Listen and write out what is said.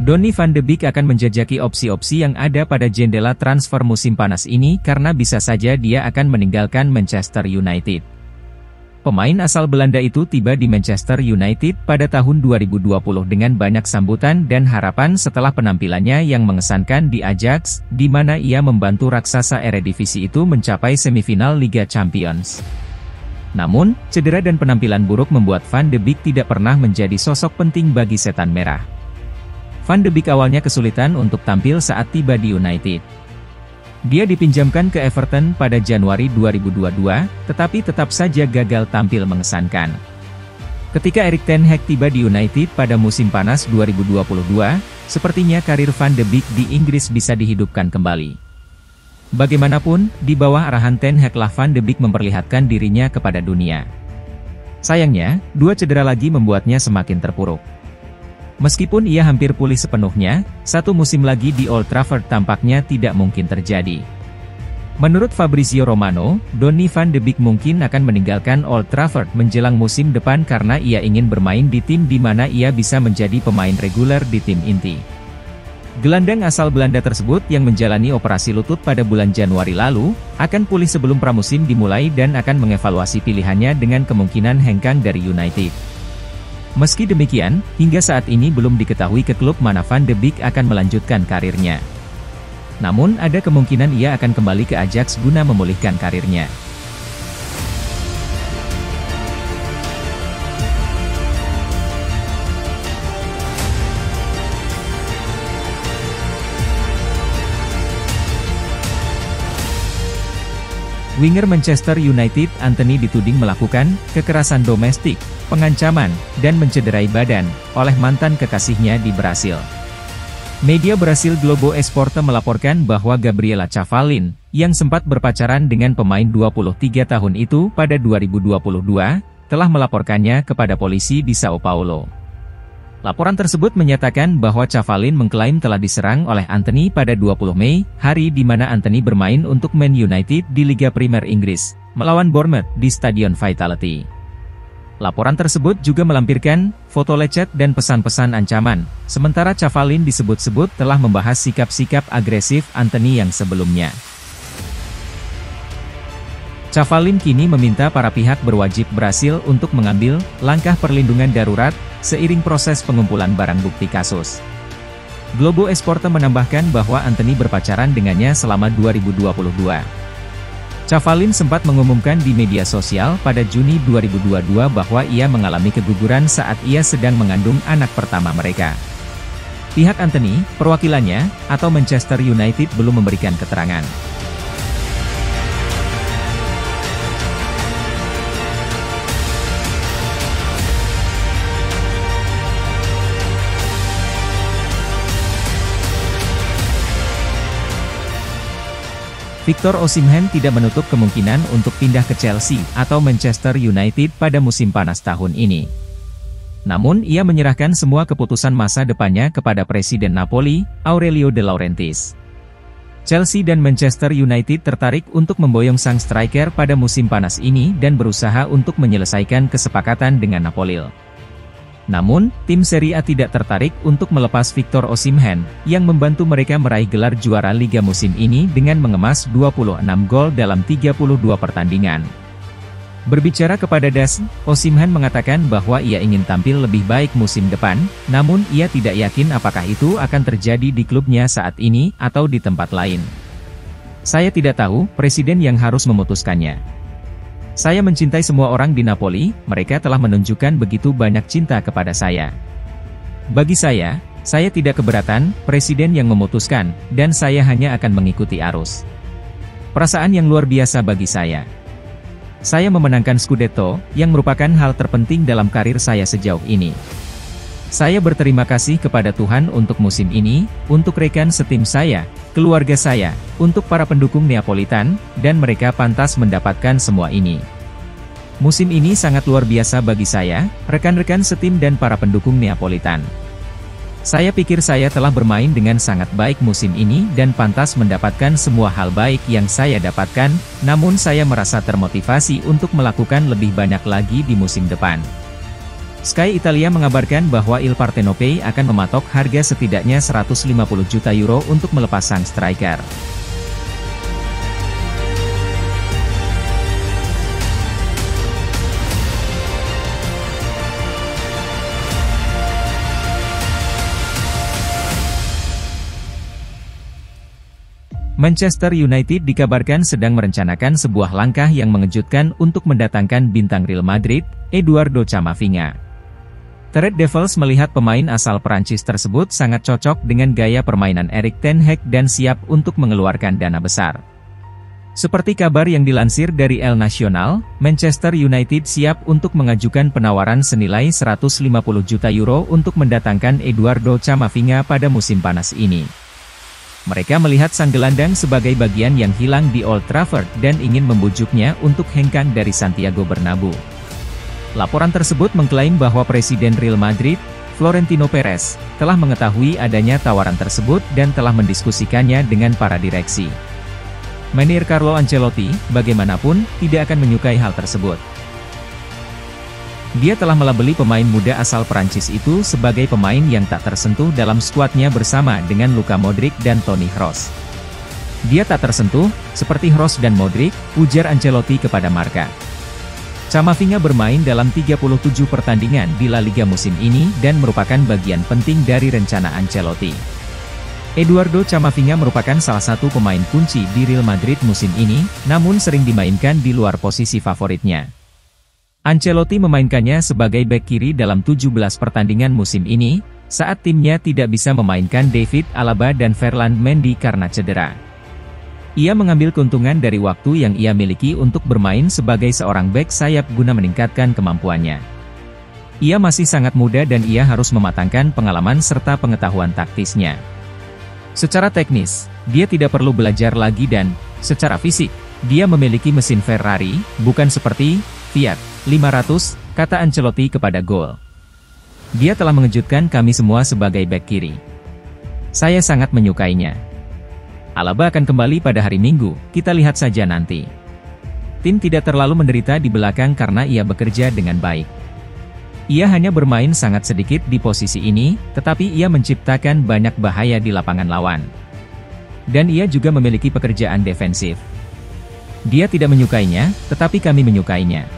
Donny van de Beek akan menjajaki opsi-opsi yang ada pada jendela transfer musim panas ini karena bisa saja dia akan meninggalkan Manchester United. Pemain asal Belanda itu tiba di Manchester United pada tahun 2020 dengan banyak sambutan dan harapan setelah penampilannya yang mengesankan di Ajax, di mana ia membantu raksasa Eredivisie itu mencapai semifinal Liga Champions. Namun, cedera dan penampilan buruk membuat Van de Beek tidak pernah menjadi sosok penting bagi Setan Merah. Van de Beek awalnya kesulitan untuk tampil saat tiba di United. Dia dipinjamkan ke Everton pada Januari 2022, tetapi tetap saja gagal tampil mengesankan. Ketika Erik ten Hag tiba di United pada musim panas 2022, sepertinya karir Van de Beek di Inggris bisa dihidupkan kembali. Bagaimanapun, di bawah arahan Ten Hag lah Van de Beek memperlihatkan dirinya kepada dunia. Sayangnya, 2 cedera lagi membuatnya semakin terpuruk. Meskipun ia hampir pulih sepenuhnya, 1 musim lagi di Old Trafford tampaknya tidak mungkin terjadi. Menurut Fabrizio Romano, Donny van de Beek mungkin akan meninggalkan Old Trafford menjelang musim depan karena ia ingin bermain di tim di mana ia bisa menjadi pemain reguler di tim inti. Gelandang asal Belanda tersebut yang menjalani operasi lutut pada bulan Januari lalu, akan pulih sebelum pramusim dimulai dan akan mengevaluasi pilihannya dengan kemungkinan hengkang dari United. Meski demikian, hingga saat ini belum diketahui ke klub mana Van de Beek akan melanjutkan karirnya. Namun ada kemungkinan ia akan kembali ke Ajax guna memulihkan karirnya. Winger Manchester United Antony dituding melakukan kekerasan domestik, pengancaman, dan mencederai badan oleh mantan kekasihnya di Brasil. Media Brasil Globo Esporte melaporkan bahwa Gabriela Cavallin, yang sempat berpacaran dengan pemain 23 tahun itu pada 2022, telah melaporkannya kepada polisi di Sao Paulo. Laporan tersebut menyatakan bahwa Cavallin mengklaim telah diserang oleh Antony pada 20 Mei, hari di mana Antony bermain untuk Man United di Liga Primer Inggris, melawan Bournemouth di Stadion Vitality. Laporan tersebut juga melampirkan foto lecet dan pesan-pesan ancaman, sementara Cavallin disebut-sebut telah membahas sikap-sikap agresif Antony yang sebelumnya. Cavallin kini meminta para pihak berwajib Brasil untuk mengambil langkah perlindungan darurat, seiring proses pengumpulan barang bukti kasus. Globo Esporte menambahkan bahwa Antony berpacaran dengannya selama 2022. Cavallin sempat mengumumkan di media sosial pada Juni 2022 bahwa ia mengalami keguguran saat ia sedang mengandung anak pertama mereka. Pihak Antony, perwakilannya, atau Manchester United belum memberikan keterangan. Victor Osimhen tidak menutup kemungkinan untuk pindah ke Chelsea atau Manchester United pada musim panas tahun ini. Namun ia menyerahkan semua keputusan masa depannya kepada Presiden Napoli, Aurelio De Laurentiis. Chelsea dan Manchester United tertarik untuk memboyong sang striker pada musim panas ini dan berusaha untuk menyelesaikan kesepakatan dengan Napoli. Namun, tim Serie A tidak tertarik untuk melepas Victor Osimhen, yang membantu mereka meraih gelar juara Liga musim ini dengan mengemas 26 gol dalam 32 pertandingan. Berbicara kepada DAS, Osimhen mengatakan bahwa ia ingin tampil lebih baik musim depan, namun ia tidak yakin apakah itu akan terjadi di klubnya saat ini atau di tempat lain. Saya tidak tahu, presiden yang harus memutuskannya. Saya mencintai semua orang di Napoli, mereka telah menunjukkan begitu banyak cinta kepada saya. Bagi saya tidak keberatan, presiden yang memutuskan, dan saya hanya akan mengikuti arus. Perasaan yang luar biasa bagi saya. Saya memenangkan Scudetto, yang merupakan hal terpenting dalam karir saya sejauh ini. Saya berterima kasih kepada Tuhan untuk musim ini, untuk rekan setim saya, keluarga saya, untuk para pendukung Neapolitan, dan mereka pantas mendapatkan semua ini. Musim ini sangat luar biasa bagi saya, rekan-rekan setim dan para pendukung Neapolitan. Saya pikir saya telah bermain dengan sangat baik musim ini dan pantas mendapatkan semua hal baik yang saya dapatkan, namun saya merasa termotivasi untuk melakukan lebih banyak lagi di musim depan. Sky Italia mengabarkan bahwa Il Partenopei akan mematok harga setidaknya 150 juta euro untuk melepas sang striker. Manchester United dikabarkan sedang merencanakan sebuah langkah yang mengejutkan untuk mendatangkan bintang Real Madrid, Eduardo Camavinga. The Red Devils melihat pemain asal Perancis tersebut sangat cocok dengan gaya permainan Erik ten Hag dan siap untuk mengeluarkan dana besar. Seperti kabar yang dilansir dari El Nacional, Manchester United siap untuk mengajukan penawaran senilai 150 juta euro untuk mendatangkan Eduardo Camavinga pada musim panas ini. Mereka melihat sang gelandang sebagai bagian yang hilang di Old Trafford dan ingin membujuknya untuk hengkang dari Santiago Bernabeu. Laporan tersebut mengklaim bahwa Presiden Real Madrid, Florentino Perez, telah mengetahui adanya tawaran tersebut dan telah mendiskusikannya dengan para direksi. Manajer Carlo Ancelotti, bagaimanapun, tidak akan menyukai hal tersebut. Dia telah melabeli pemain muda asal Perancis itu sebagai pemain yang tak tersentuh dalam skuadnya bersama dengan Luka Modric dan Toni Kroos. Dia tak tersentuh, seperti Kroos dan Modric, ujar Ancelotti kepada Marca. Camavinga bermain dalam 37 pertandingan di La Liga musim ini dan merupakan bagian penting dari rencana Ancelotti. Eduardo Camavinga merupakan salah satu pemain kunci di Real Madrid musim ini, namun sering dimainkan di luar posisi favoritnya. Ancelotti memainkannya sebagai bek kiri dalam 17 pertandingan musim ini, saat timnya tidak bisa memainkan David Alaba dan Ferland Mendy karena cedera. Ia mengambil keuntungan dari waktu yang ia miliki untuk bermain sebagai seorang bek sayap guna meningkatkan kemampuannya. Ia masih sangat muda dan ia harus mematangkan pengalaman serta pengetahuan taktisnya. Secara teknis, dia tidak perlu belajar lagi dan, secara fisik, dia memiliki mesin Ferrari, bukan seperti Fiat 500, kata Ancelotti kepada Goal. Dia telah mengejutkan kami semua sebagai bek kiri. Saya sangat menyukainya. Alaba akan kembali pada hari Minggu, kita lihat saja nanti. Tim tidak terlalu menderita di belakang karena ia bekerja dengan baik. Ia hanya bermain sangat sedikit di posisi ini, tetapi ia menciptakan banyak bahaya di lapangan lawan. Dan ia juga memiliki pekerjaan defensif. Dia tidak menyukainya, tetapi kami menyukainya.